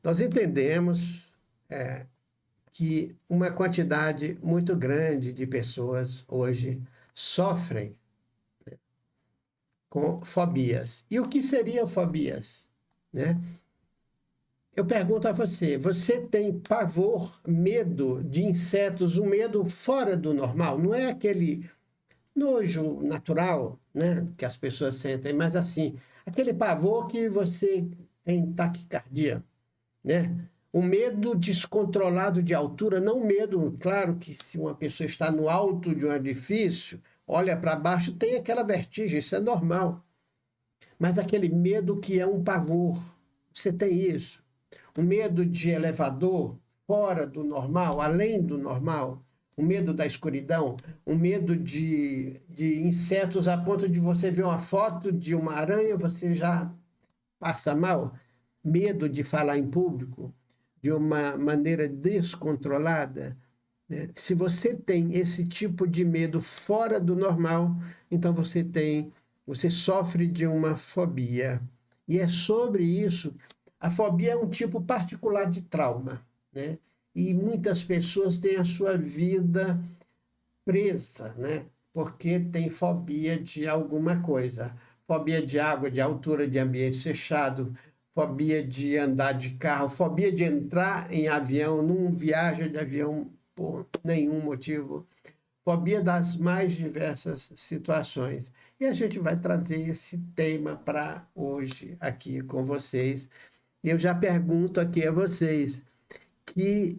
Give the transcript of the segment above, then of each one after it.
Nós entendemos que uma quantidade muito grande de pessoas hoje sofrem com fobias. E o que seriam fobias, né? Eu pergunto a você, você tem pavor, medo de insetos, um medo fora do normal? Não é aquele nojo natural, né, que as pessoas sentem, mas assim, aquele pavor que você tem taquicardia, né? O medo descontrolado de altura, não medo, claro que se uma pessoa está no alto de um edifício, olha para baixo, tem aquela vertigem, isso é normal. Mas aquele medo que é um pavor, você tem isso. O medo de elevador, fora do normal, além do normal, o medo da escuridão, o medo de insetos a ponto de você ver uma foto de uma aranha, você já passa mal. Medo de falar em público de uma maneira descontrolada, né? Se você tem esse tipo de medo fora do normal, então você sofre de uma fobia. E é sobre isso. A fobia é um tipo particular de trauma, né? E muitas pessoas têm a sua vida presa, né? Porque tem fobia de alguma coisa. Fobia de água, de altura, de ambiente fechado, fobia de andar de carro, fobia de entrar em avião, não viaja de avião por nenhum motivo, fobia das mais diversas situações. E a gente vai trazer esse tema para hoje aqui com vocês. Eu já pergunto aqui a vocês, que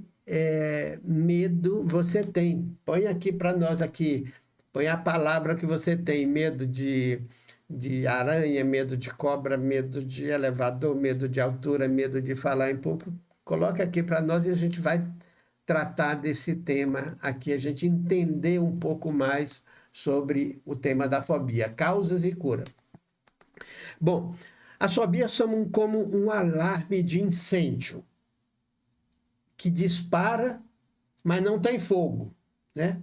medo você tem? Põe aqui para nós aqui, põe a palavra que você tem, medo de aranha, medo de cobra, medo de elevador, medo de altura, medo de falar em público. Coloca aqui para nós e a gente vai tratar desse tema aqui, a gente entender um pouco mais sobre o tema da fobia, causas e cura. Bom, as fobias são como um alarme de incêndio que dispara, mas não tem fogo, né?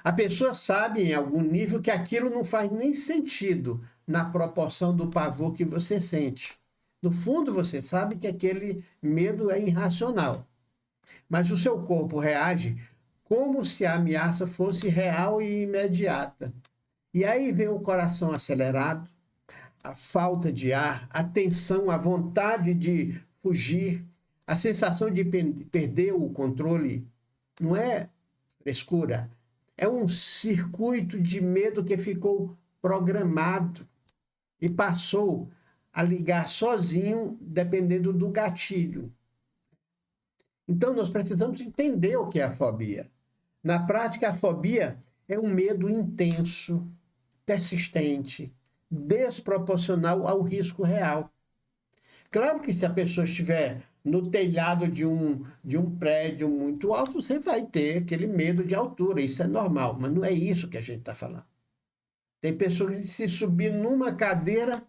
A pessoa sabe, em algum nível, que aquilo não faz nem sentido na proporção do pavor que você sente. No fundo, você sabe que aquele medo é irracional. Mas o seu corpo reage como se a ameaça fosse real e imediata. E aí vem o coração acelerado, a falta de ar, a tensão, a vontade de fugir, a sensação de perder o controle. Não é frescura, é um circuito de medo que ficou programado e passou a ligar sozinho, dependendo do gatilho. Então, nós precisamos entender o que é a fobia. Na prática, a fobia é um medo intenso, persistente, desproporcional ao risco real. Claro que se a pessoa estiver no telhado de um prédio muito alto, você vai ter aquele medo de altura, isso é normal, mas não é isso que a gente está falando. Tem pessoas que se subir numa cadeira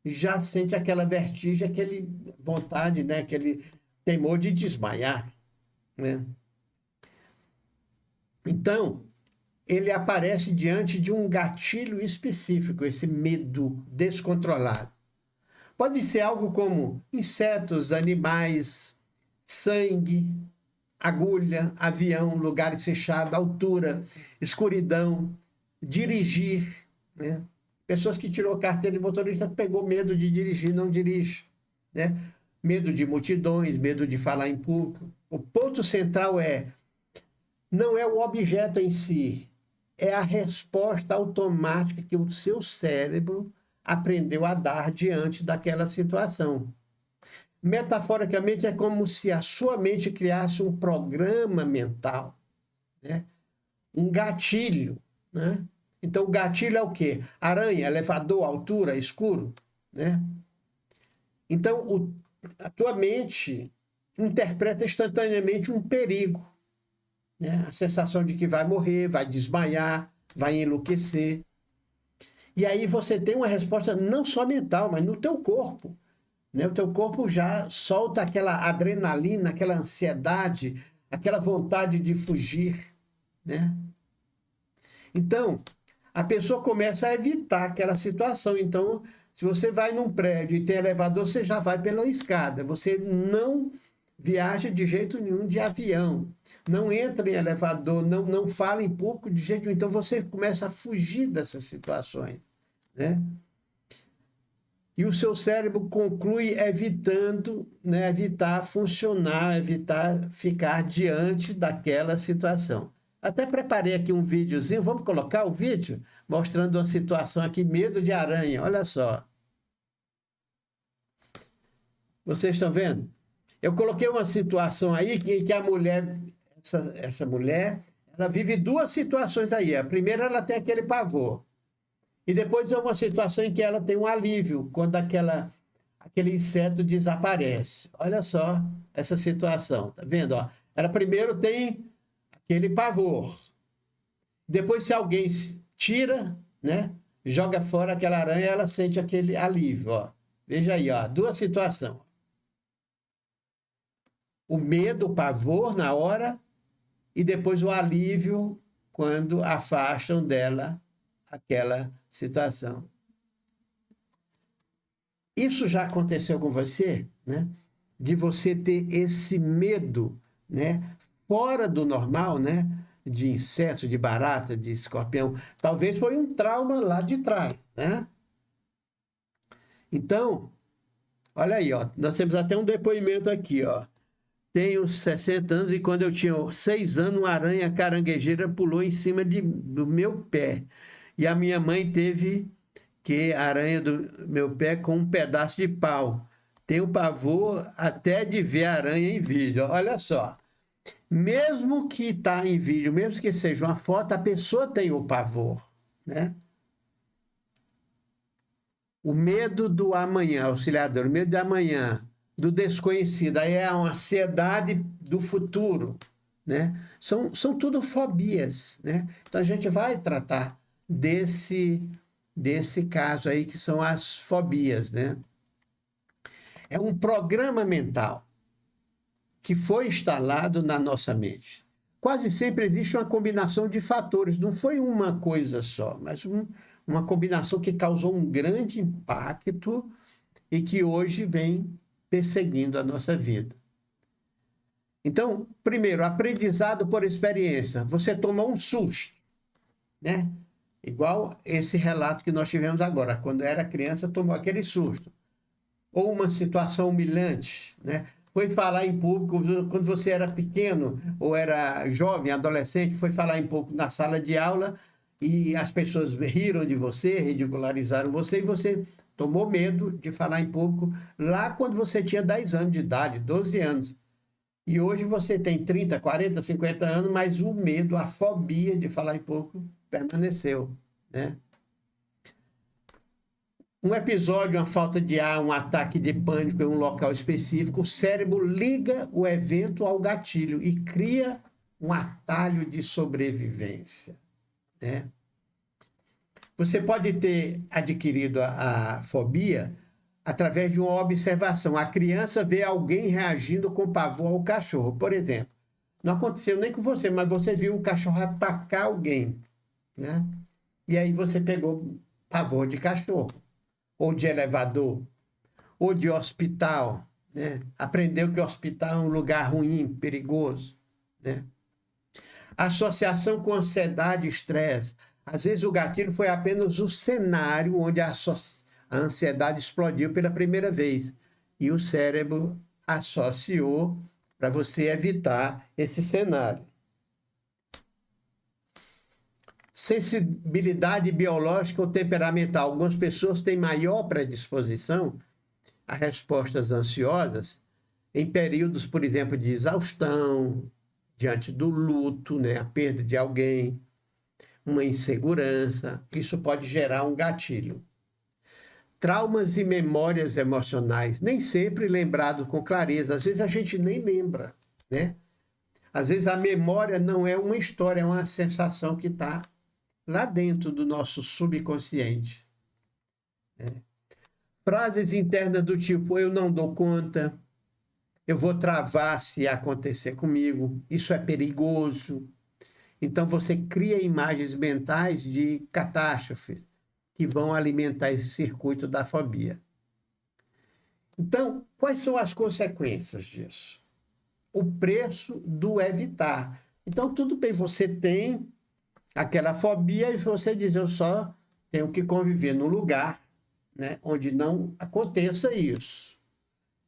já sente aquela vertigem, aquele vontade, né? Aquele temor de desmaiar, né? Então, ele aparece diante de um gatilho específico, esse medo descontrolado. Pode ser algo como insetos, animais, sangue, agulha, avião, lugares fechados, altura, escuridão, dirigir, né? Pessoas que tirou carteira de motorista pegou medo de dirigir, não dirige, né? Medo de multidões, medo de falar em público. O ponto central não é o objeto em si, é a resposta automática que o seu cérebro aprendeu a dar diante daquela situação. Metaforicamente, é como se a sua mente criasse um programa mental, né? Um gatilho, né? Então, o gatilho é o quê? Aranha, elevador, altura, escuro, né? Então, a tua mente interpreta instantaneamente um perigo, né? A sensação de que vai morrer, vai desmaiar, vai enlouquecer. E aí você tem uma resposta não só mental, mas no teu corpo, né? O teu corpo já solta aquela adrenalina, aquela ansiedade, aquela vontade de fugir, né? Então, a pessoa começa a evitar aquela situação. Então, se você vai num prédio e tem elevador, você já vai pela escada. Você não viaja de jeito nenhum de avião, não entra em elevador, não fala em público de jeito nenhum. Então você começa a fugir dessas situações, né? E o seu cérebro conclui evitando, né, evitar funcionar, evitar ficar diante daquela situação. Até preparei aqui um videozinho, vamos colocar o vídeo mostrando uma situação aqui, medo de aranha, olha só. Vocês estão vendo? Eu coloquei uma situação aí que a mulher, essa mulher, ela vive duas situações aí. A primeira, ela tem aquele pavor. E depois é uma situação em que ela tem um alívio, quando aquele inseto desaparece. Olha só essa situação, tá vendo? Ó, ela primeiro tem aquele pavor. Depois, se alguém tira, né, joga fora aquela aranha, ela sente aquele alívio. Ó. Veja aí, ó, duas situações. O medo, o pavor na hora, e depois o alívio quando afastam dela aquela situação. Isso já aconteceu com você, né? De você ter esse medo, né? Fora do normal, né? De inseto, de barata, de escorpião. Talvez foi um trauma lá de trás, né? Então, olha aí, ó. Nós temos até um depoimento aqui, ó. Tenho 60 anos e quando eu tinha 6 anos, uma aranha caranguejeira pulou em cima do meu pé. E a minha mãe teve que a aranha do meu pé com um pedaço de pau. Tenho pavor até de ver a aranha em vídeo. Olha só. Mesmo que está em vídeo, mesmo que seja uma foto, a pessoa tem o pavor, né? O medo do amanhã, auxiliador, o medo do amanhã, do desconhecido, aí é a ansiedade do futuro, né? São tudo fobias, né? Então a gente vai tratar desse caso aí, que são as fobias, né? É um programa mental que foi instalado na nossa mente. Quase sempre existe uma combinação de fatores, não foi uma coisa só, mas uma combinação que causou um grande impacto e que hoje vem perseguindo a nossa vida. Então, primeiro, aprendizado por experiência. Você tomou um susto, né? Igual esse relato que nós tivemos agora. Quando era criança, tomou aquele susto. Ou uma situação humilhante, né? Foi falar em público, quando você era pequeno, ou era jovem, adolescente, foi falar em público na sala de aula e as pessoas riram de você, ridicularizaram você, e você tomou medo de falar em público lá quando você tinha 10 anos de idade, 12 anos. E hoje você tem 30, 40, 50 anos, mas o medo, a fobia de falar em público permaneceu, né? Um episódio, uma falta de ar, um ataque de pânico em um local específico, o cérebro liga o evento ao gatilho e cria um atalho de sobrevivência, né? Você pode ter adquirido a fobia através de uma observação. A criança vê alguém reagindo com pavor ao cachorro, por exemplo. Não aconteceu nem com você, mas você viu o cachorro atacar alguém, né? E aí você pegou pavor de cachorro, ou de elevador, ou de hospital, né? Aprendeu que o hospital é um lugar ruim, perigoso, né? Associação com ansiedade e estresse. Às vezes o gatilho foi apenas o cenário onde a ansiedade explodiu pela primeira vez. E o cérebro associou para você evitar esse cenário. Sensibilidade biológica ou temperamental. Algumas pessoas têm maior predisposição a respostas ansiosas em períodos, por exemplo, de exaustão, diante do luto, né, a perda de alguém, uma insegurança. Isso pode gerar um gatilho. Traumas e memórias emocionais, nem sempre lembrados com clareza. Às vezes a gente nem lembra, né? Às vezes a memória não é uma história, é uma sensação que está lá dentro do nosso subconsciente, né? Frases internas do tipo, eu não dou conta, eu vou travar se acontecer comigo, isso é perigoso. Então você cria imagens mentais de catástrofe que vão alimentar esse circuito da fobia. Então, quais são as consequências disso? o preço do evitar. Então, tudo bem, você tem aquela fobia e você diz, eu só tenho que conviver num lugar, né, onde não aconteça isso.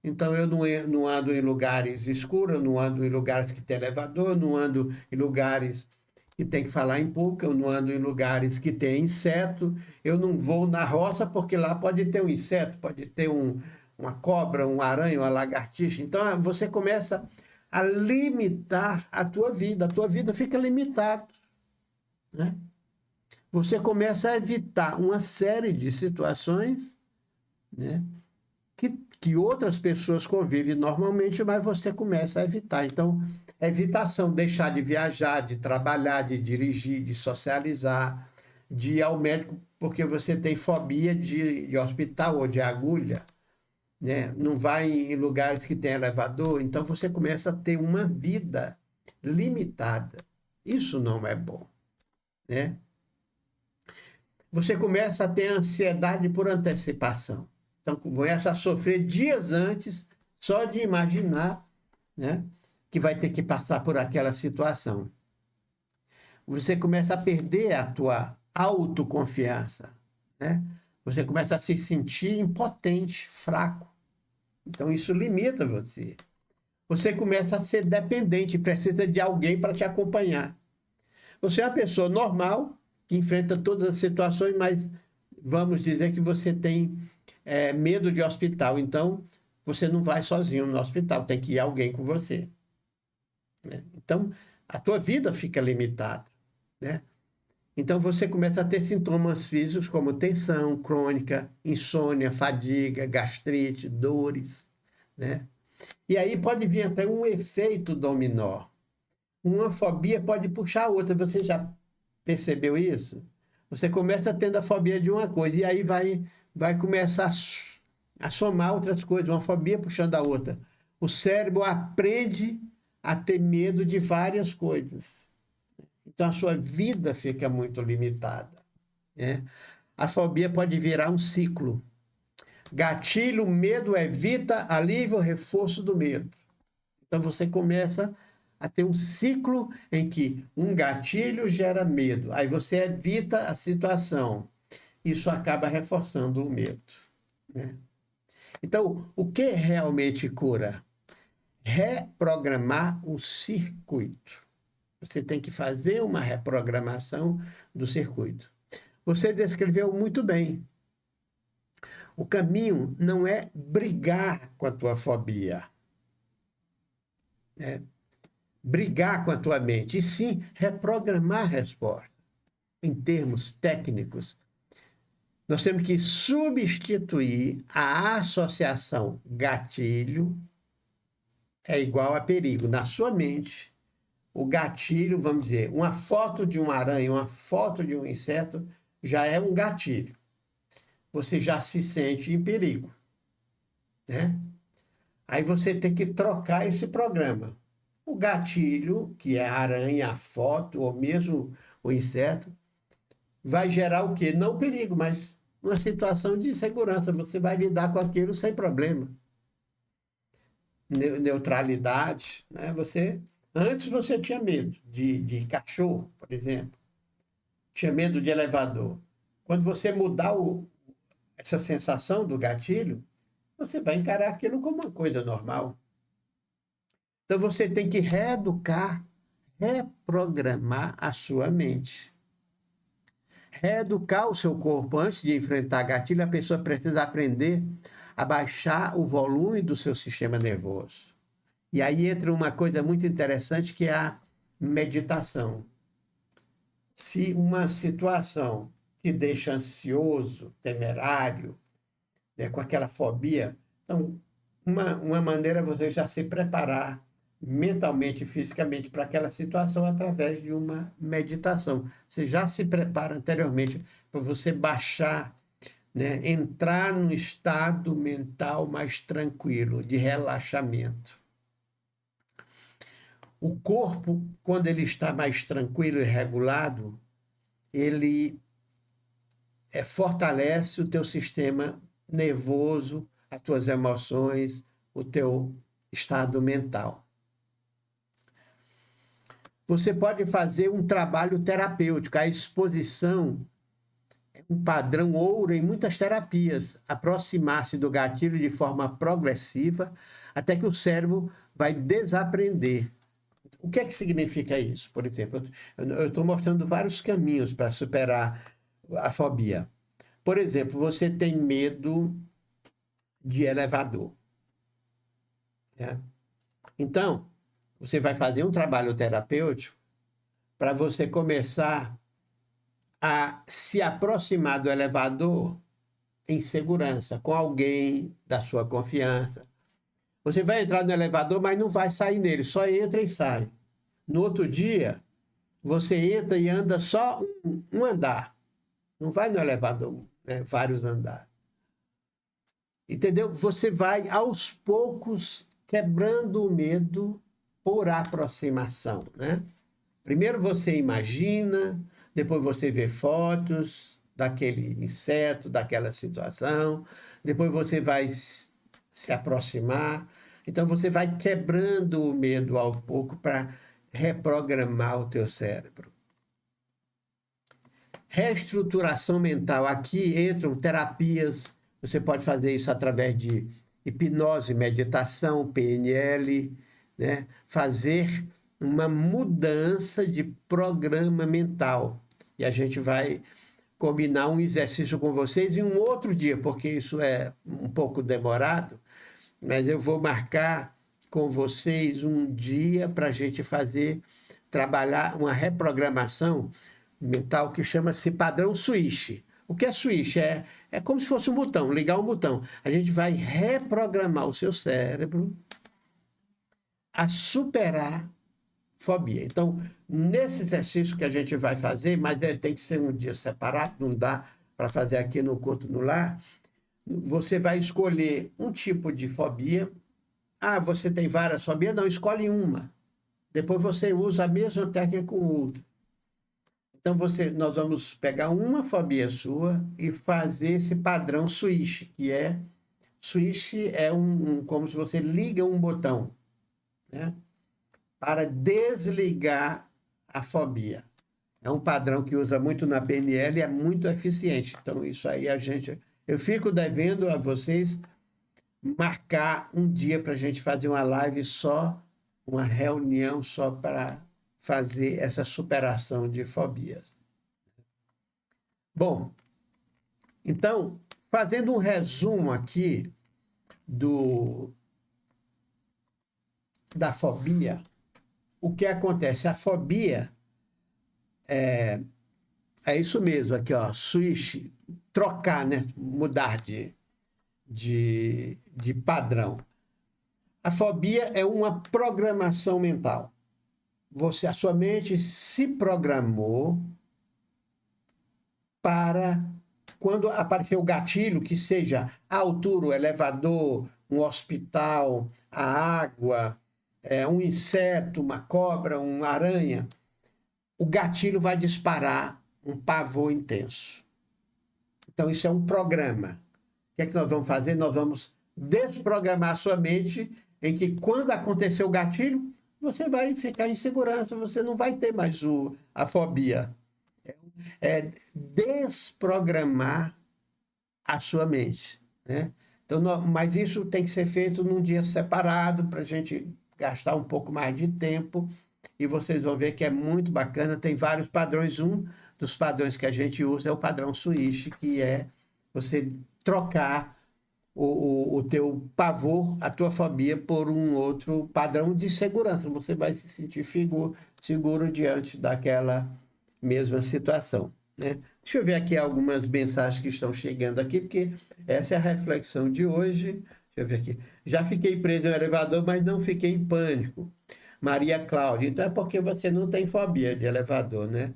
Então, eu não ando em lugares escuros, eu não ando em lugares que tem elevador, eu não ando em lugares que tem que falar em público, eu não ando em lugares que tem inseto, eu não vou na roça porque lá pode ter um inseto, pode ter uma cobra, um aranha, uma lagartixa. Então, você começa a limitar a tua vida fica limitada, né? Você começa a evitar uma série de situações, né, que outras pessoas convivem normalmente, mas você começa a evitar. Então, evitação, deixar de viajar, de trabalhar, de dirigir, de socializar, de ir ao médico porque você tem fobia de hospital ou de agulha, né? Não vai em lugares que tem elevador, então você começa a ter uma vida limitada. Isso não é bom, né? Você começa a ter ansiedade por antecipação. Então, começa a sofrer dias antes, só de imaginar, né, que vai ter que passar por aquela situação. Você começa a perder a tua autoconfiança, né? Você começa a se sentir impotente, fraco. Então, isso limita você. Você começa a ser dependente, precisa de alguém para te acompanhar. Você é uma pessoa normal, que enfrenta todas as situações, mas vamos dizer que você tem medo de hospital. Então, você não vai sozinho no hospital, tem que ir alguém com você, né? Então, a tua vida fica limitada, né? Então, você começa a ter sintomas físicos como tensão crônica, insônia, fadiga, gastrite, dores, né? E aí pode vir até um efeito dominó. Uma fobia pode puxar a outra. Você já percebeu isso? Você começa tendo a fobia de uma coisa e aí vai começar a somar outras coisas, uma fobia puxando a outra. O cérebro aprende a ter medo de várias coisas. Então a sua vida fica muito limitada, né? A fobia pode virar um ciclo. Gatilho, medo, evita, alívio, reforço do medo. Então você começa a ter um ciclo em que um gatilho gera medo. Aí você evita a situação. Isso acaba reforçando o medo, né? Então, o que realmente cura? Reprogramar o circuito. Você tem que fazer uma reprogramação do circuito. Você descreveu muito bem. O caminho não é brigar com a tua fobia, né? Brigar com a tua mente, e sim reprogramar a resposta. Em termos técnicos, nós temos que substituir a associação gatilho é igual a perigo. Na sua mente, o gatilho, vamos dizer, uma foto de uma aranha, uma foto de um inseto, já é um gatilho. Você já se sente em perigo, né? Aí você tem que trocar esse programa. O gatilho, que é a aranha, a foto, ou mesmo o inseto, vai gerar o quê? Não perigo, mas uma situação de segurança. Você vai lidar com aquilo sem problema. Neutralidade, né? Antes você tinha medo de cachorro, por exemplo. Tinha medo de elevador. Quando você mudar essa sensação do gatilho, você vai encarar aquilo como uma coisa normal. Então você tem que reeducar, reprogramar a sua mente. Reeducar o seu corpo. Antes de enfrentar gatilho, a pessoa precisa aprender a baixar o volume do seu sistema nervoso. E aí entra uma coisa muito interessante que é a meditação. Se uma situação te deixa ansioso, temerário, né, com aquela fobia, então uma maneira é você já se preparar mentalmente e fisicamente para aquela situação através de uma meditação. Você já se prepara anteriormente para você baixar, né, entrar num estado mental mais tranquilo, de relaxamento. O corpo, quando ele está mais tranquilo e regulado, ele fortalece o teu sistema nervoso, as tuas emoções, o teu estado mental. você pode fazer um trabalho terapêutico. A exposição é um padrão ouro em muitas terapias. Aproximar-se do gatilho de forma progressiva até que o cérebro vai desaprender. O que é que significa isso? Por exemplo, eu estou mostrando vários caminhos para superar a fobia. Por exemplo, você tem medo de elevador, né? Então, você vai fazer um trabalho terapêutico para você começar a se aproximar do elevador em segurança, com alguém da sua confiança. Você vai entrar no elevador, mas não vai sair nele, só entra e sai. No outro dia, você entra e anda só um andar. Não vai no elevador, né, vários andares. Entendeu? Você vai, aos poucos, quebrando o medo por aproximação, né? Primeiro você imagina, depois você vê fotos daquele inseto, daquela situação, depois você vai se aproximar. Então você vai quebrando o medo ao pouco para reprogramar o teu cérebro. Reestruturação mental. Aqui entram terapias, você pode fazer isso através de hipnose, meditação, PNL, né? Fazer uma mudança de programa mental. E a gente vai combinar um exercício com vocês em um outro dia, porque isso é um pouco demorado, mas eu vou marcar com vocês um dia para a gente trabalhar uma reprogramação mental que chama-se padrão switch. O que é switch? É como se fosse um botão, ligar um botão. A gente vai reprogramar o seu cérebro a superar fobia. Então, nesse exercício que a gente vai fazer, mas tem que ser um dia separado, não dá para fazer aqui no Culto no Lar, você vai escolher um tipo de fobia. Ah, você tem várias fobias? Não, escolhe uma. Depois você usa a mesma técnica com outra. Então, nós vamos pegar uma fobia sua e fazer esse padrão switch, switch é como se você liga um botão, né, para desligar a fobia. É um padrão que usa muito na PNL e é muito eficiente. Então, isso aí eu fico devendo a vocês marcar um dia para a gente fazer uma live só, uma reunião só para fazer essa superação de fobias. Bom, então, fazendo um resumo aqui da fobia, o que acontece? A fobia é isso mesmo, aqui, ó, switch, trocar, né? Mudar de padrão. A fobia é uma programação mental. A sua mente se programou para, quando aparecer o gatilho, que seja a altura, o elevador, um hospital, a água, um inseto, uma cobra, uma aranha, o gatilho vai disparar um pavor intenso. Então, isso é um programa. O que é que nós vamos fazer? Nós vamos desprogramar a sua mente, em que, quando acontecer o gatilho, você vai ficar em segurança, você não vai ter mais a fobia. É desprogramar a sua mente, né? Então, mas isso tem que ser feito num dia separado, para a gente gastar um pouco mais de tempo, e vocês vão ver que é muito bacana, tem vários padrões. Um dos padrões que a gente usa é o padrão switch, que é você trocar o teu pavor, a tua fobia, por um outro padrão de segurança. Você vai se sentir seguro diante daquela mesma situação, né? Deixa eu ver aqui algumas mensagens que estão chegando aqui, porque essa é a reflexão de hoje. Deixa eu ver aqui. Já fiquei preso no elevador, mas não fiquei em pânico. Maria Cláudia. Então é porque você não tem fobia de elevador, né?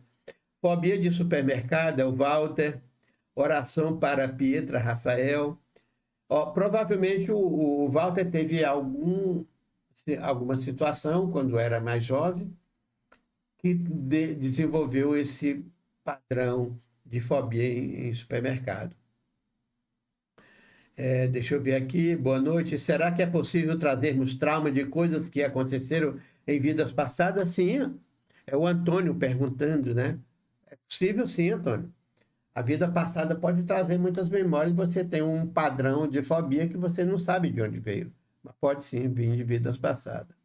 Fobia de supermercado é o Walter. Oração para Pietra Rafael. Provavelmente o Walter teve alguma situação, quando era mais jovem, que desenvolveu esse padrão de fobia em supermercado. Deixa eu ver aqui. Boa noite. Será que é possível trazermos trauma de coisas que aconteceram em vidas passadas? Sim. É o Antônio perguntando, né? É possível sim, Antônio. A vida passada pode trazer muitas memórias e você tem um padrão de fobia que você não sabe de onde veio. Mas pode sim vir de vidas passadas.